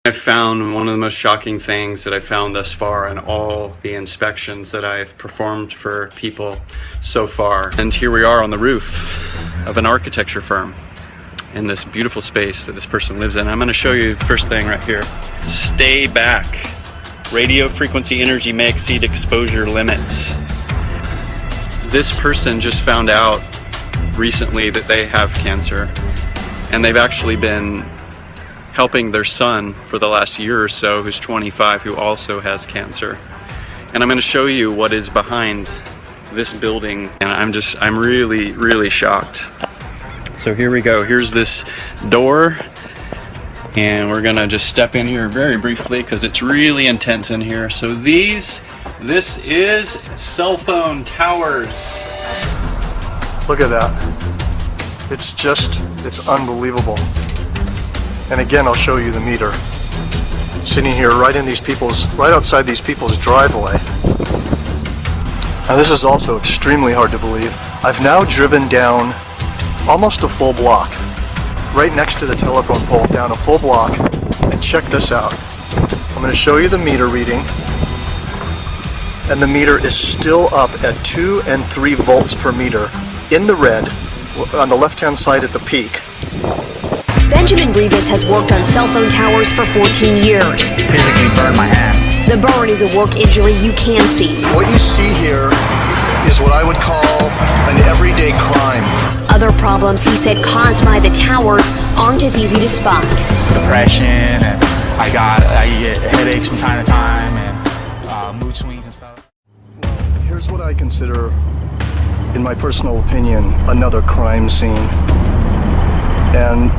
I found one of the most shocking things that I found thus far in all the inspections that I've performed for people so far. And here we are on the roof of an architecture firm in this beautiful space that this person lives in. I'm going to show you the first thing right here. Stay back. Radio frequency energy may exceed exposure limits. This person just found out recently that they have cancer, and they've actually been helping their son for the last year or so, who's 25, who also has cancer. And I'm going to show you what is behind this building, and I'm really shocked. So here we go. Here's this door, and we're going to just step in here very briefly because it's really intense in here. So this is cell phone towers. Look at that. It's unbelievable. And again, I'll show you the meter. Sitting here right outside these people's driveway. Now this is also extremely hard to believe. I've now driven down almost a full block, right next to the telephone pole, down a full block, and check this out. I'm going to show you the meter reading, and the meter is still up at 2 and 3 volts per meter in the red on the left-hand side at the peak. Benjamin Rivas has worked on cell phone towers for 14 years. Physically burned my hand. The burn is a work injury you can see. What you see here is what I would call an everyday crime. Other problems, he said, caused by the towers aren't as easy to spot. Depression, and I get headaches from time to time, and mood swings and stuff. Here's what I consider, in my personal opinion, another crime scene. And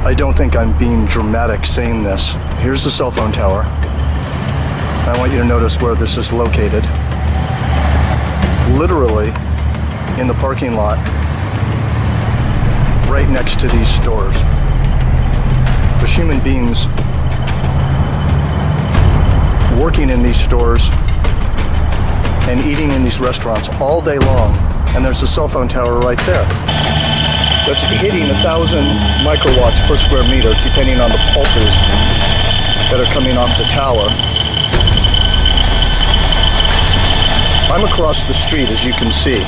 I don't think I'm being dramatic saying this. Here's the cell phone tower. I want you to notice where this is located. Literally in the parking lot, right next to these stores. There's human beings working in these stores and eating in these restaurants all day long, and there's a cell phone tower right there. That's hitting 1,000 microwatts per square meter, depending on the pulses that are coming off the tower. I'm across the street, as you can see.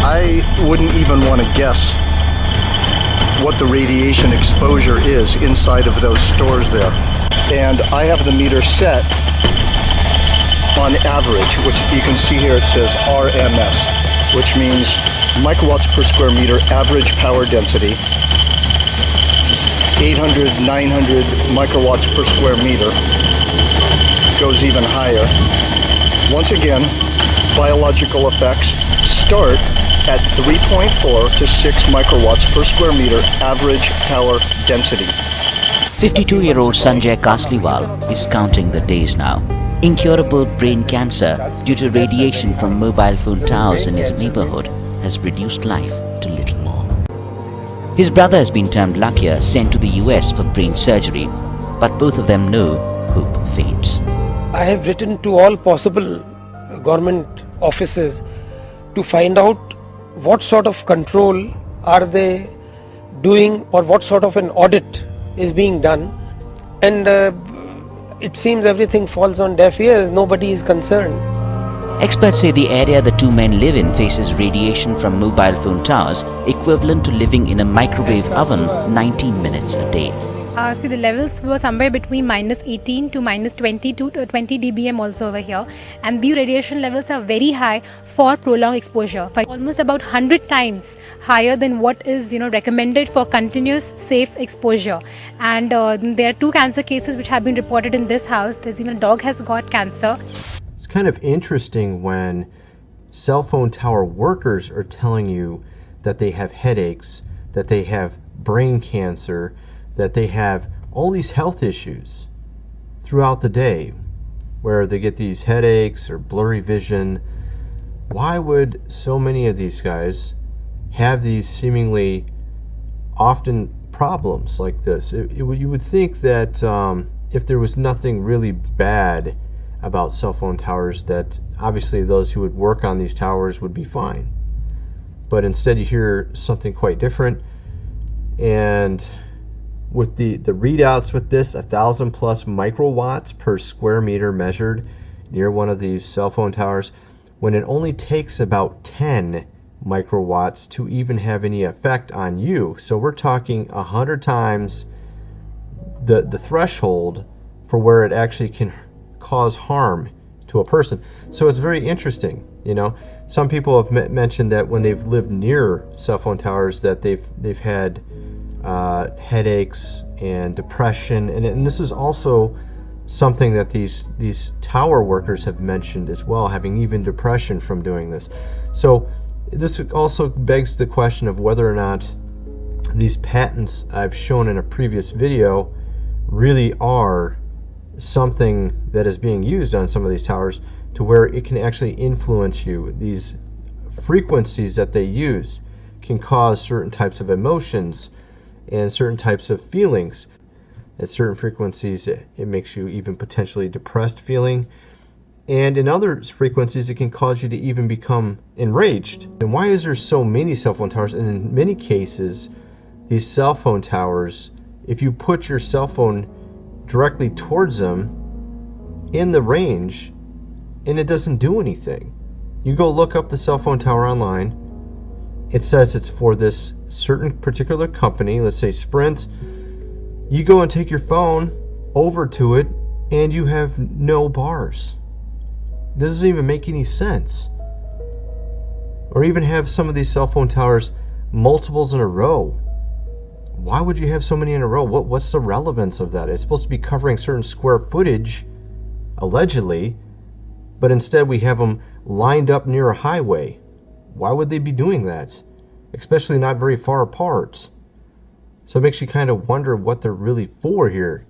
I wouldn't even want to guess what the radiation exposure is inside of those stores there. And I have the meter set on average, which you can see here it says RMS, which means microwatts per square meter average power density. It's 800, 900 microwatts per square meter. Goes even higher. Once again, biological effects start at 3.4 to 6 microwatts per square meter average power density. 52-year-old Sanjay Kasliwal is counting the days now. Incurable brain cancer due to radiation from mobile phone towers in his neighborhood has reduced life to little more. His brother has been termed luckier, sent to the US for brain surgery, but both of them know hope fades. I have written to all possible government offices to find out what sort of control are they doing or what sort of an audit is being done, and it seems everything falls on deaf ears. Nobody is concerned. Experts say the area the two men live in faces radiation from mobile phone towers equivalent to living in a microwave oven 19 minutes a day. See, the levels were somewhere between minus 18 to minus 20 to 20 dBm also over here, and these radiation levels are very high for prolonged exposure, almost about 100 times higher than what is recommended for continuous safe exposure. And there are 2 cancer cases which have been reported in this house. There's even a dog has got cancer. It's kind of interesting when cell phone tower workers are telling you that they have headaches, that they have brain cancer, that they have all these health issues throughout the day, where they get these headaches or blurry vision. Why would so many of these guys have these seemingly often problems like this? You would think that if there was nothing really bad about cell phone towers, that obviously those who would work on these towers would be fine. But instead you hear something quite different, and with the readouts with this, 1,000 plus microwatts per square meter measured near one of these cell phone towers, when it only takes about 10 microwatts to even have any effect on you. So we're talking 100 times the threshold for where it actually can cause harm to a person. So it's very interesting. You know, some people have mentioned that when they've lived near cell phone towers that they've had headaches and depression, and this is also something that these tower workers have mentioned as well, having even depression from doing this. So this also begs the question of whether or not these patents I've shown in a previous video really are something that is being used on some of these towers to where it can actually influence you. These frequencies that they use can cause certain types of emotions and certain types of feelings. At certain frequencies, it makes you even potentially depressed feeling. And in other frequencies, it can cause you to even become enraged. And why is there so many cell phone towers? And in many cases, these cell phone towers, if you put your cell phone directly towards them in the range, and it doesn't do anything. You go look up the cell phone tower online. It says it's for this certain particular company, let's say Sprint. You go and take your phone over to it, and you have no bars. It doesn't even make any sense. Or even have some of these cell phone towers multiples in a row. Why would you have so many in a row? What's the relevance of that? It's supposed to be covering certain square footage, allegedly, but instead we have them lined up near a highway. Why would they be doing that? Especially not very far apart. So it makes you kind of wonder what they're really for here.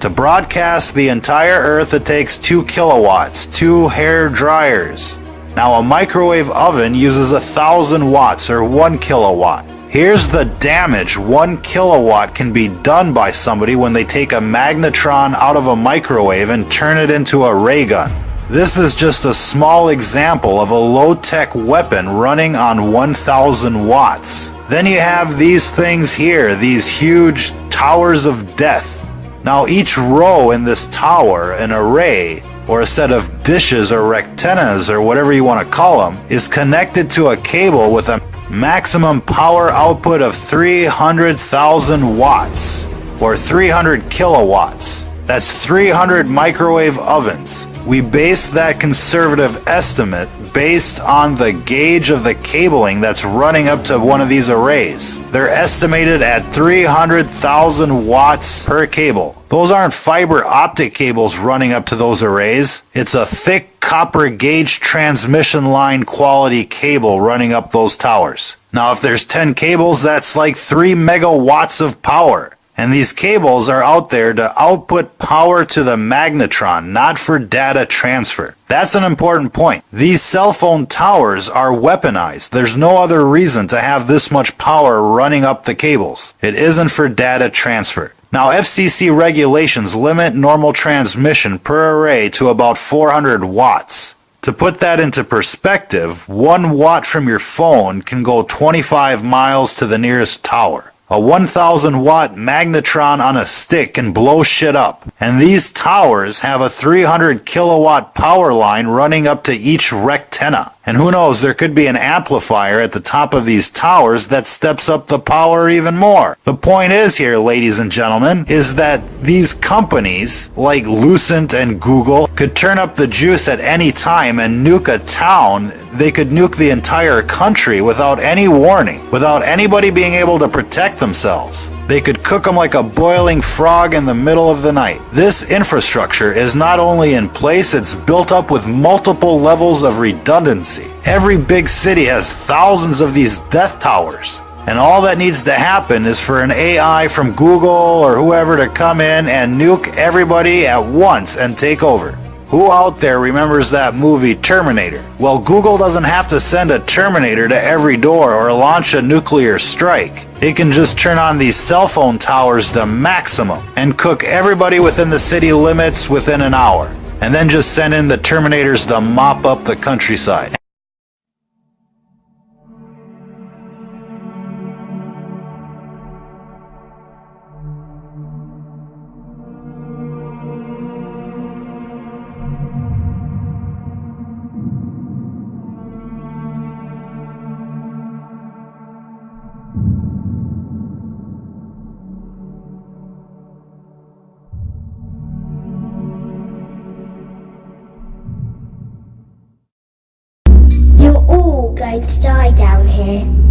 To broadcast the entire Earth, it takes 2 kilowatts, 2 hair dryers. Now a microwave oven uses 1,000 watts or 1 kilowatt. Here's the damage 1 kilowatt can be done by somebody when they take a magnetron out of a microwave and turn it into a ray gun. This is just a small example of a low-tech weapon running on 1,000 watts. Then you have these things here, these huge towers of death. Now each row in this tower, an array, or a set of dishes or rectennas or whatever you want to call them, is connected to a cable with a maximum power output of 300,000 watts, or 300 kilowatts. That's 300 microwave ovens. We base that conservative estimate based on the gauge of the cabling that's running up to one of these arrays. They're estimated at 300,000 watts per cable. Those aren't fiber optic cables running up to those arrays. It's a thick copper gauge transmission line quality cable running up those towers. Now if there's 10 cables, that's like 3 megawatts of power. And these cables are out there to output power to the magnetron, not for data transfer. That's an important point. These cell phone towers are weaponized. There's no other reason to have this much power running up the cables. It isn't for data transfer. Now, FCC regulations limit normal transmission per array to about 400 watts. To put that into perspective, 1 watt from your phone can go 25 miles to the nearest tower. A 1,000 watt magnetron on a stick can blow shit up. And these towers have a 300 kilowatt power line running up to each rectenna. And who knows, there could be an amplifier at the top of these towers that steps up the power even more. The point is here, ladies and gentlemen, is that these companies, like Lucent and Google, could turn up the juice at any time and nuke a town. They could nuke the entire country without any warning, without anybody being able to protect themselves. They could cook them like a boiling frog in the middle of the night. This infrastructure is not only in place, it's built up with multiple levels of redundancy. Every big city has thousands of these death towers. And all that needs to happen is for an AI from Google or whoever to come in and nuke everybody at once and take over. Who out there remembers that movie Terminator? Well, Google doesn't have to send a Terminator to every door or launch a nuclear strike. It can just turn on these cell phone towers to maximum and cook everybody within the city limits within an hour. And then just send in the Terminators to mop up the countryside. है।